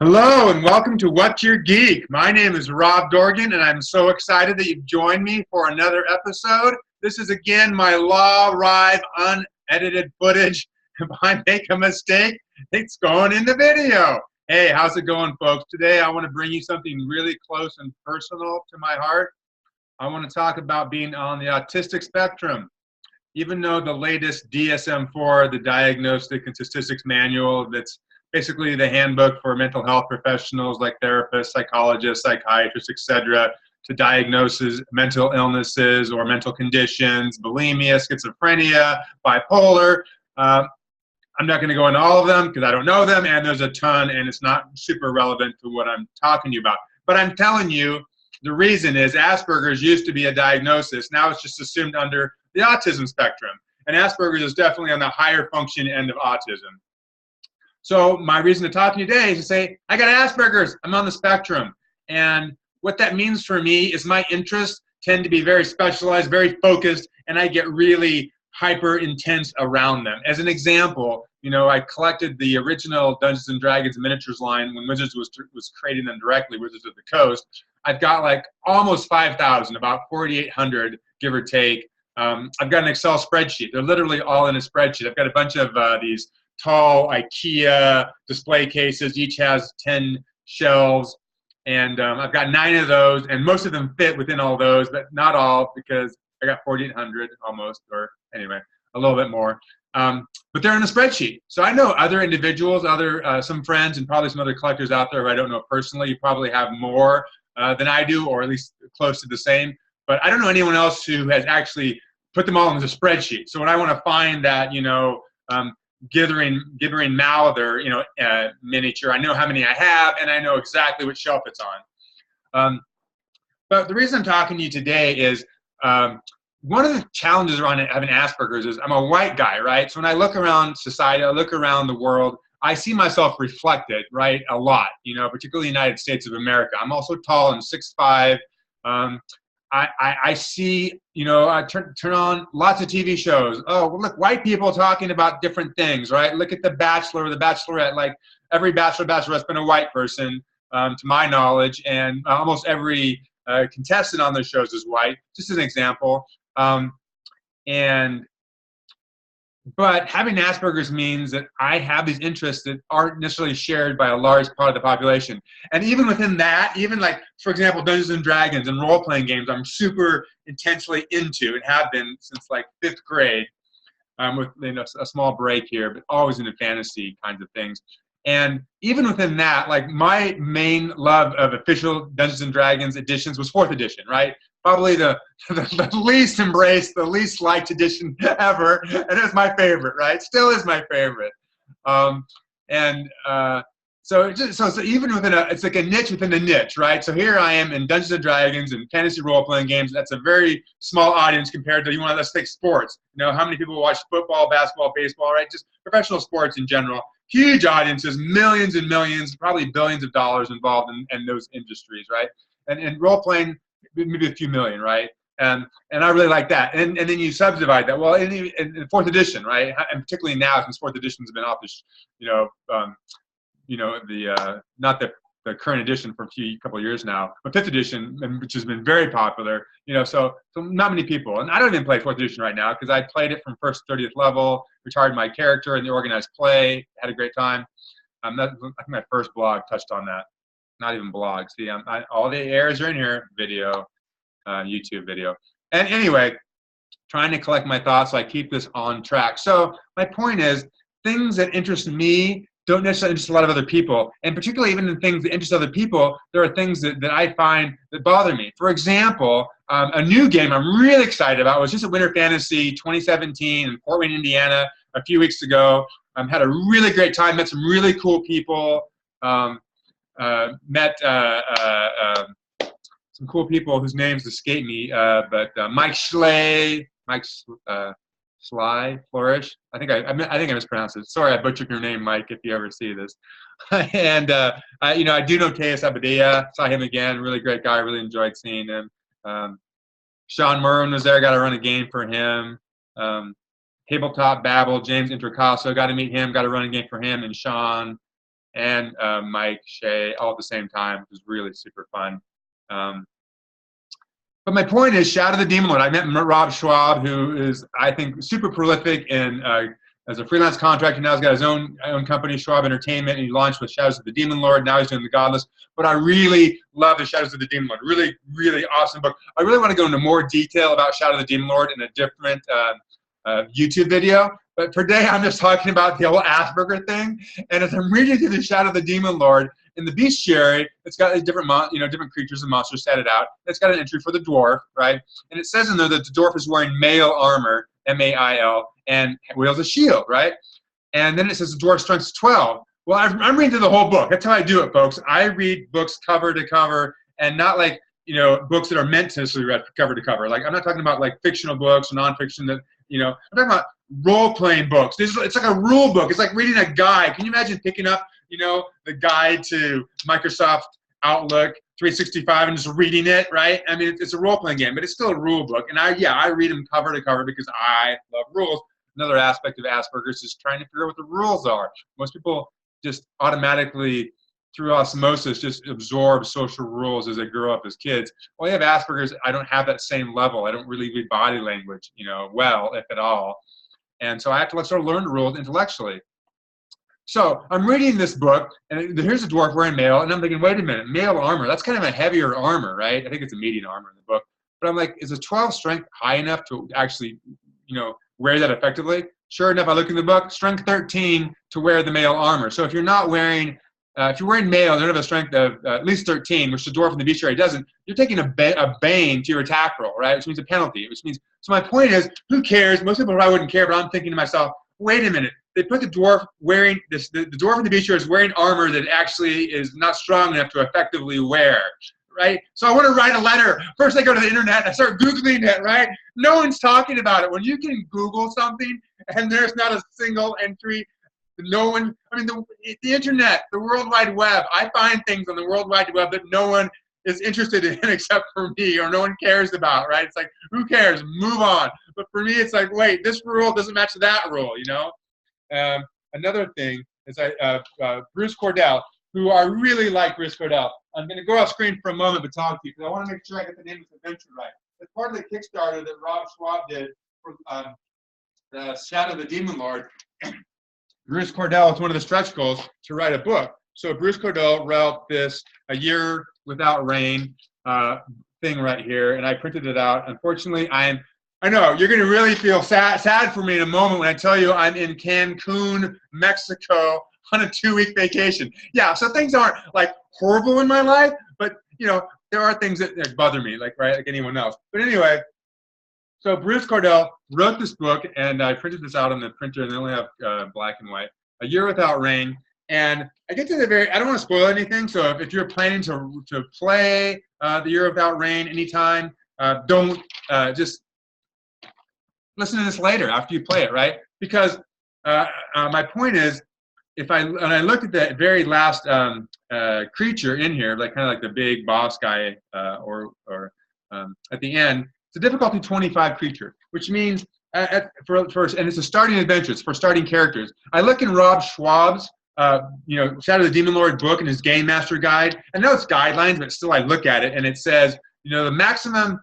Hello and welcome to What's Your Geek? My name is Rob Dorgan and I'm so excited that you've joined me for another episode. This is again my live unedited footage. If I make a mistake, it's going in the video. Hey, how's it going, folks? Today I want to bring you something really close and personal to my heart. I want to talk about being on the autistic spectrum. Even though the latest DSM-4, the Diagnostic and Statistics Manual, that's basically the handbook for mental health professionals like therapists, psychologists, psychiatrists, etc., to diagnose mental illnesses or mental conditions, bulimia, schizophrenia, bipolar. I'm not going to go into all of them because I don't know them, and there's a ton, and it's not super relevant to what I'm talking to you about. But I'm telling you, the reason is Asperger's used to be a diagnosis. Now it's just assumed under the autism spectrum. And Asperger's is definitely on the higher function end of autism. So my reason to talk to you today is to say, I got Asperger's, I'm on the spectrum. And what that means for me is my interests tend to be very specialized, very focused, and I get really hyper intense around them. As an example, you know, I collected the original Dungeons and Dragons miniatures line when Wizards was creating them directly, Wizards of the Coast. I've got like almost 5,000, about 4,800, give or take. I've got an Excel spreadsheet. They're literally all in a spreadsheet. I've got a bunch of these tall IKEA display cases. Each has 10 shelves. And I've got 9 of those, and most of them fit within all those, but not all because I got 4,800 almost, or anyway, a little bit more. But they're in a spreadsheet. So I know other individuals, some friends, and probably some other collectors out there who I don't know personally. You probably have more than I do, or at least close to the same. But I don't know anyone else who has actually put them all into a spreadsheet. So when I want to find that, you know, Githering Malther, you know, miniature, I know how many I have, and I know exactly which shelf it's on. But the reason I'm talking to you today is one of the challenges around having Asperger's is I'm a white guy, right? So when I look around society, I look around the world, I see myself reflected, right, a lot, you know, particularly the United States of America. I'm also tall, I'm 6'5". I see, you know, I turn on lots of TV shows. Oh, well, look, white people talking about different things, right? Look at The Bachelor or The Bachelorette. Like every Bachelorette's been a white person, to my knowledge, and almost every contestant on those shows is white, just as an example. But having Asperger's means that I have these interests that aren't necessarily shared by a large part of the population. And even within that, even like, for example, Dungeons and Dragons and role-playing games, I'm super intensely into and have been since like 5th grade, with, you know, a small break here, but always into fantasy kinds of things. And even within that, like my main love of official Dungeons and Dragons editions was 4th edition, right? Probably the least embraced, the least liked edition ever, and it's my favorite, right? Still is my favorite. So even within it's like a niche within a niche, right? So here I am in Dungeons and Dragons and fantasy role-playing games. That's a very small audience compared to, let's take sports. You know, how many people watch football, basketball, baseball, right? Just professional sports in general. Huge audiences, millions and millions, probably billions of dollars involved in those industries, right? And role-playing, maybe a few million, right? And I really like that. And then you subdivide that. Well, in 4th edition, right? And particularly now, since 4th edition's been off this, not the current edition for a couple of years now, but 5th edition, which has been very popular, you know, so not many people. And I don't even play 4th edition right now because I played it from 1st to 30th level, retired my character in the organized play, had a great time. I think my first blog touched on that. Not even blog. See, all the errors are in here. Video, YouTube video. And anyway, trying to collect my thoughts so I keep this on track. So my point is, things that interest me don't necessarily interest a lot of other people. And particularly even in things that interest other people, there are things that I find that bother me. For example, a new game I'm really excited about was just at Winter Fantasy 2017 in Fort Wayne, Indiana, a few weeks ago. Had a really great time, met some really cool people. Met some cool people whose names escape me, but Mike Schley, Sly Flourish. I think I mispronounced it. Sorry, I butchered your name, Mike, if you ever see this. And I do know Teus Abadia. Saw him again. Really great guy. Really enjoyed seeing him. Sean Murren was there. Got to run a game for him. Tabletop Babble, James Introcaso. Got to meet him. Got to run a game for him and Sean. and Mike Shea all at the same time. It was really super fun. But my point is, shout out to the Demon Lord. I met Rob Schwab, who is, I think, super prolific in as a freelance contractor. Now he's got his own company, Schwab Entertainment, and he launched with Shadows of the Demon Lord. Now he's doing The Godless. But I really love the Shadows of the Demon Lord. Really, really awesome book. I really want to go into more detail about Shadow of the Demon Lord in a different YouTube video. But for today, I'm just talking about the whole Asperger thing. And as I'm reading through the Shadow of the Demon Lord, in the bestiary, it's got different, different creatures and monsters set it out. It's got an entry for the dwarf, right? And it says in there that the dwarf is wearing male armor, M-A-I-L, and wields a shield, right? And then it says the dwarf strength is 12. Well, I'm reading through the whole book. That's how I do it, folks. I read books cover to cover, and not like, books that are meant to be read cover to cover. Like, I'm not talking about like fictional books or nonfiction that, I'm talking about role-playing books. It's like a rule book. It's like reading a guide. Can you imagine picking up, the guide to Microsoft Outlook 365 and just reading it, right? I mean, it's a role-playing game, but it's still a rule book. And I read them cover to cover because I love rules. Another aspect of Asperger's is trying to figure out what the rules are. Most people just automatically, through osmosis, just absorb social rules as they grow up as kids. Well, you have Asperger's, I don't have that same level. I don't really read body language, well, if at all. And so I have to sort of learn the rules intellectually. So I'm reading this book, and here's a dwarf wearing male, and I'm thinking, wait a minute, male armor, that's kind of a heavier armor, right? I think it's a medium armor in the book. But I'm like, is a 12 strength high enough to actually, wear that effectively? Sure enough, I look in the book, strength 13 to wear the male armor. So if you're not wearing, if you're wearing male, you don't have a strength of at least 13, which the dwarf in the bestiary doesn't, you're taking a bane to your attack roll, right? Which means a penalty, which means, so my point is, who cares? Most people probably wouldn't care, but I'm thinking to myself, wait a minute. They put the dwarf wearing this. The dwarf in the bestiary is wearing armor that actually is not strong enough to effectively wear, right? So I want to write a letter. First, I go to the internet and I start Googling it, right? No one's talking about it. When you can Google something and there's not a single entry, no one. I mean, the internet, the World Wide Web. I find things on the World Wide Web that no one is interested in except for me, or no one cares about, right? It's like, who cares? Move on. But for me, it's like, wait, this rule doesn't match that rule, Another thing is Bruce Cordell, who I really like Bruce Cordell. I'm going to go off screen for a moment to talk to you because I want to make sure I get the name of the adventure right. It's part of the Kickstarter that Rob Schwab did for the Shadow of the Demon Lord. Bruce Cordell was one of the stretch goals to write a book. So Bruce Cordell wrote this A Year Without Rain thing right here, and I printed it out. Unfortunately, I know, you're going to really feel sad for me in a moment when I tell you I'm in Cancun, Mexico on a 2-week vacation. Yeah, so things aren't like horrible in my life, but there are things that bother me, like anyone else. But anyway, so Bruce Cordell wrote this book, and I printed this out on the printer, and they only have black and white. A Year Without Rain. And I get to I don't want to spoil anything, so if you're planning to play The Year Without Rain anytime, don't just listen to this later after you play it, right? Because my point is, when I looked at that very last creature in here, like kind of like the big boss guy, or at the end, it's a difficulty 25 creature, which means and it's a starting adventure. It's for starting characters. I look in Rob Schwab's Shadow of the Demon Lord book and his Game Master Guide. I know it's guidelines, but still I look at it and it says, the maximum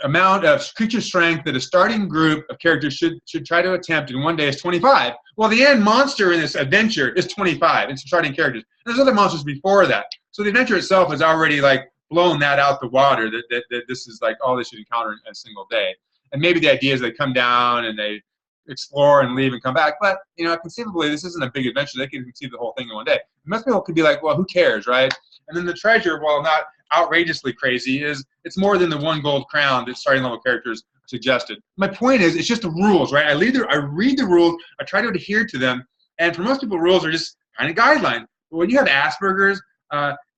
amount of creature strength that a starting group of characters should try to attempt in one day is 25. Well, the end monster in this adventure is 25. It's starting characters. There's other monsters before that. So the adventure itself has already like blown that out the water that this is like all they should encounter in a single day. And maybe the idea is they come down and they explore and leave and come back. But, conceivably, this isn't a big adventure. They can see the whole thing in one day. Most people could be like, well, who cares, right? And then the treasure, while not outrageously crazy, it's more than the 1 gold crown that starting level characters suggested. My point is, it's just the rules, right? I read the rules, I try to adhere to them, and for most people, rules are just kind of guidelines. But when you have Asperger's,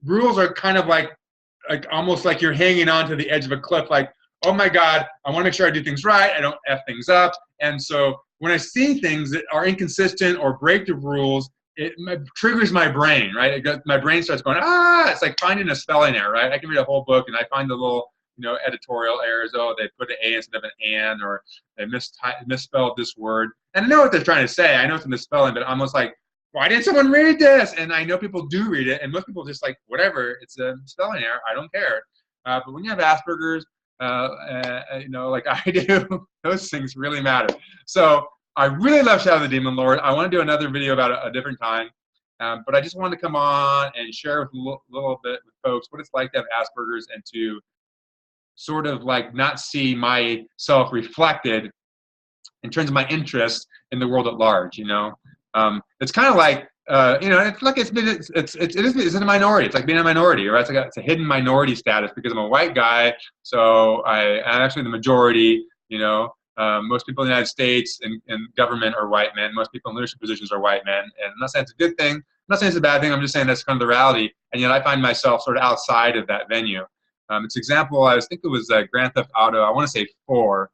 rules are kind of like almost like you're hanging on to the edge of a cliff, like, oh my God, I want to make sure I do things right, I don't F things up. And so when I see things that are inconsistent or break the rules, it triggers my brain, right? My brain starts going, it's like finding a spelling error, right? I can read a whole book and I find the little, editorial errors. Oh, they put an A instead of an "and," or they misspelled this word. And I know what they're trying to say. I know it's a misspelling, but almost like why didn't someone read this? And I know people do read it, and most people just like, whatever, it's a spelling error, I don't care. But when you have Asperger's, you know, like I do, those things really matter. So I really love Shadow of the Demon Lord. I want to do another video about it a different time. But I just wanted to come on and share with a little bit with folks what it's like to have Asperger's and to sort of like not see myself reflected in terms of my interest in the world at large. You know, it's kind of like you know, it's like it's a minority. It's like being a minority, right? It's a hidden minority status because I'm a white guy, so I'm actually the majority. You know, most people in the United States and government are white men. Most people in leadership positions are white men, and I'm not saying it's a good thing. I'm not saying it's a bad thing. I'm just saying that's kind of the reality, and yet I find myself sort of outside of that venue. It's example. I think it was Grand Theft Auto. I want to say 4,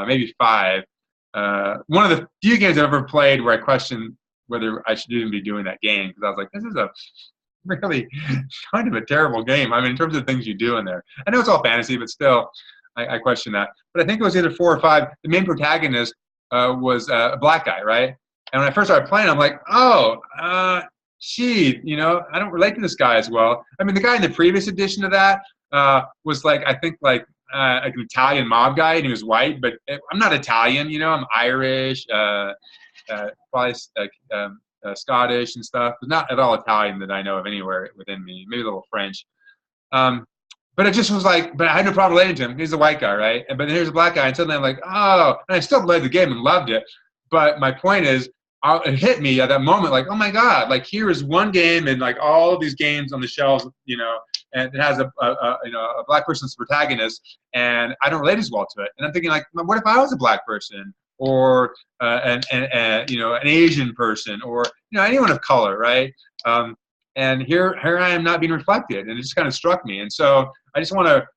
maybe 5. One of the few games I've ever played where I questioned whether I should even be doing that game, because I was like, this is a really kind of a terrible game. I mean, in terms of the things you do in there. I know it's all fantasy, but still, I question that. But I think it was either 4 or 5. The main protagonist was a black guy, right? And when I first started playing, I'm like, oh, gee, you know, I don't relate to this guy as well. I mean, the guy in the previous edition of that was like, I think like an Italian mob guy, and he was white, but I'm not Italian, you know, I'm Irish, probably Scottish and stuff, but not at all Italian that I know of anywhere within me, maybe a little French. But it just was like, but I had no problem relating to him. He's a white guy, right? But then here's a black guy, and suddenly I'm like, oh, and I still played the game and loved it. But my point is, it hit me at that moment, like, oh my God, like here is one game and like all of these games on the shelves, you know, and it has a you know, a black person's protagonist, and I don't relate as well to it. And I'm thinking like, what if I was a black person, or you know, an Asian person, or you know, anyone of color, right? And here I am not being reflected, and it just kind of struck me. And so I just want to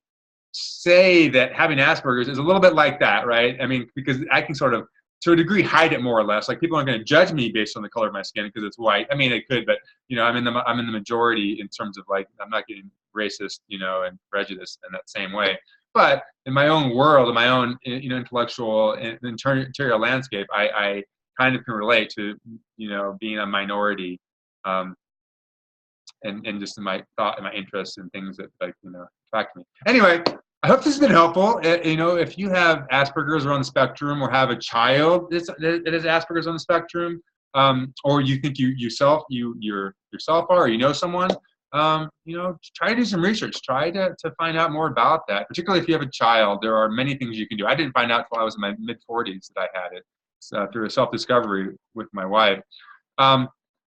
say that having Asperger's is a little bit like that, right? I mean, because I can sort of, to a degree, hide it more or less. Like people aren't going to judge me based on the color of my skin because it's white. I mean, it could, but you know, I'm in the majority in terms of like, I'm not getting racist, you know, and prejudiced in that same way. But in my own world, in my own, you know, intellectual and interior landscape, I kind of can relate to, you know, being a minority, and just in my thought and my interests and things that, like, you know, attract me. Anyway, I hope this has been helpful. You know, if you have Asperger's or on the spectrum, or have a child that is Asperger's on the spectrum, or you think you yourself are, or you know someone, you know, try to do some research. Try to find out more about that. Particularly if you have a child, there are many things you can do. I didn't find out until I was in my mid-40s that I had it, through a self-discovery with my wife.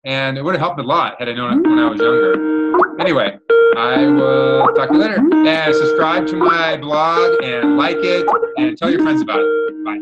And it would have helped a lot had I known it when I was younger. Anyway, I will talk to you later. And subscribe to my blog and like it and tell your friends about it. Bye.